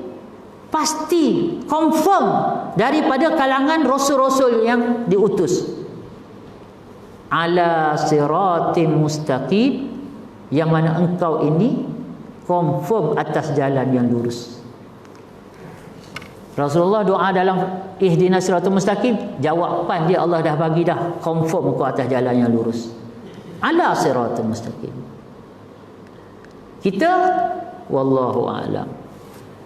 pasti confirm daripada kalangan rasul-rasul yang diutus. Ala siratim mustaqim, yang mana engkau ini confirm atas jalan yang lurus. Rasulullah doa dalam ihdinas siratal mustaqim, jawapan dia Allah dah bagi dah, confirm kau atas jalan yang lurus. Ala siratal mustaqim. Kita wallahu a'lam,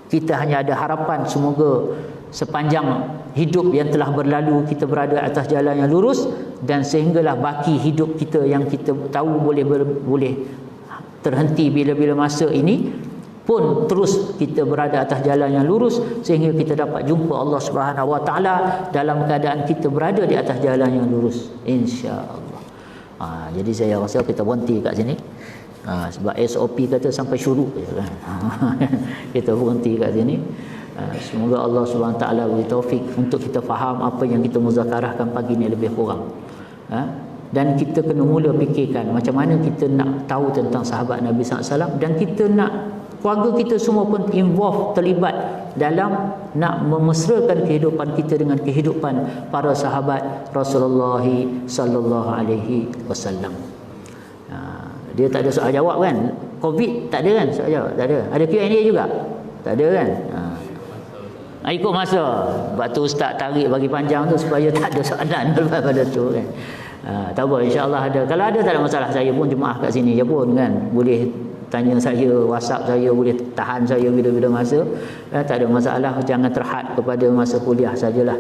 kita hanya ada harapan semoga sepanjang hidup yang telah berlalu kita berada atas jalan yang lurus, dan sehinggalah baki hidup kita yang kita tahu boleh terhenti bila-bila masa ini pun terus kita berada atas jalan yang lurus, sehingga kita dapat jumpa Allah Subhanahu Wa Taala dalam keadaan kita berada di atas jalan yang lurus, insya-Allah. Jadi saya rasa kita berhenti kat sini. Sebab SOP kata sampai syuruk je kan. Kita berhenti kat sini. Semoga Allah SWT beri taufik untuk kita faham apa yang kita muzakarahkan pagi ni lebih kurang. Dan kita kena mula fikirkan macam mana kita nak tahu tentang sahabat Nabi SAW, dan kita nak keluarga kita semua pun involve, terlibat dalam nak memesrakan kehidupan kita dengan kehidupan para sahabat Rasulullah sallallahu alaihi wasallam. Dia tak ada soal jawab kan? Covid tak ada kan soal jawab? Tak ada. Ada Q&A juga? Tak ada kan? Ikut masa. Sebab tu ustaz tarik bagi panjang tu supaya tak ada soalan pada tu kan. Tak apa, insya-Allah ada. Kalau ada tak ada masalah, saya pun jemaah kat sini je pun kan. Boleh tanya saya, WhatsApp saya, boleh tahan saya bila-bila masa. Tak ada masalah, jangan terhad kepada masa kuliah sajalah.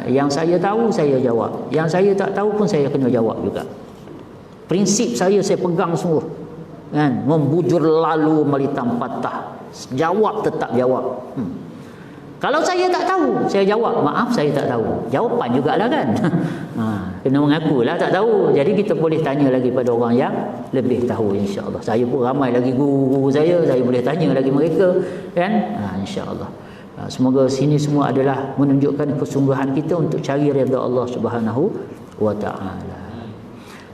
Yang saya tahu saya jawab. Yang saya tak tahu pun saya kena jawab juga. Prinsip saya pegang sungguh. Kan? Membujur lalu melitam patah. Jawab tetap jawab. Kalau saya tak tahu, saya jawab, maaf saya tak tahu. Jawapan jugalah kan. Kena mengakulah tak tahu. Jadi kita boleh tanya lagi pada orang yang lebih tahu, insya-Allah. Saya pun ramai lagi guru-guru saya boleh tanya lagi mereka kan. Insya-Allah. Semoga sini semua adalah menunjukkan kesungguhan kita untuk cari redha Allah Subhanahu wa taala.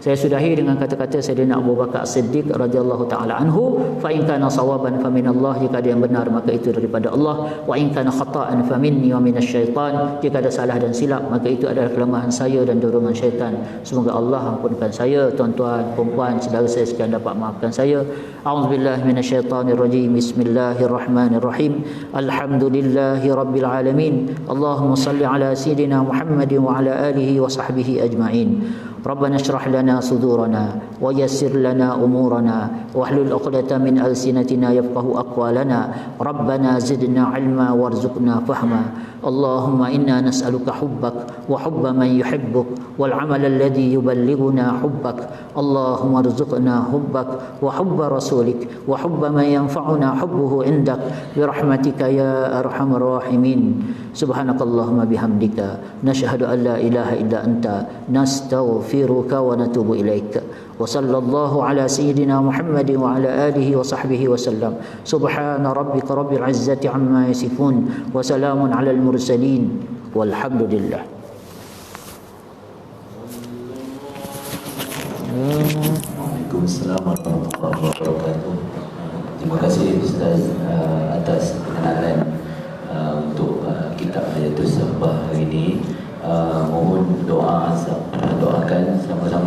Saya sudahi dengan kata-kata Sayyidina Abu Bakar As-Siddiq radhiyallahu taala anhu, fa in kana sawaban fa min Allah, jika ada yang benar maka itu daripada Allah, wa in kana khata'an fa minni wa minasy syaitan, jika ada salah dan silap maka itu adalah kelemahan saya dan dorongan syaitan. Semoga Allah ampunkan saya, tuan-tuan, puan-puan, saudara saya sekalian dapat maafkan saya. A'udzubillahi minasyaitonir rajim. Bismillahirrahmanirrahim. Alhamdulillahi rabbil alamin. Allahumma shalli ala sayidina Muhammadin wa ala alihi wa sahbihi ajma'in. ربنا اشرح لنا صدورنا ويسر لنا أمورنا واحلل عقدة من ألسنتنا يفقه أقوالنا ربنا زدنا علما وارزقنا فهما اللهم إنا نسألك حبك وحب من يحبك والعمل الذي يبلغنا حبك اللهم ارزقنا حبك وحب رسولك وحب من ينفعنا حبه عندك برحمتك يا أرحم الراحمين سبحانك اللهم بحمدك نشهد أن لا إله إلا أنت نستغفرك ونتوب إليك وصلى الله على سيدنا محمد وعلى آله وصحبه وسلم سبحان ربك رب العزة عما يصفون وسلام على المرسلين والحمد لله. Waalaikumsalam warahmatullahi wabarakatuh. Terima kasih Ustaz atas perkenalan untuk kitab Hayatus Sahbah hari ini. Mohon doakan sama-sama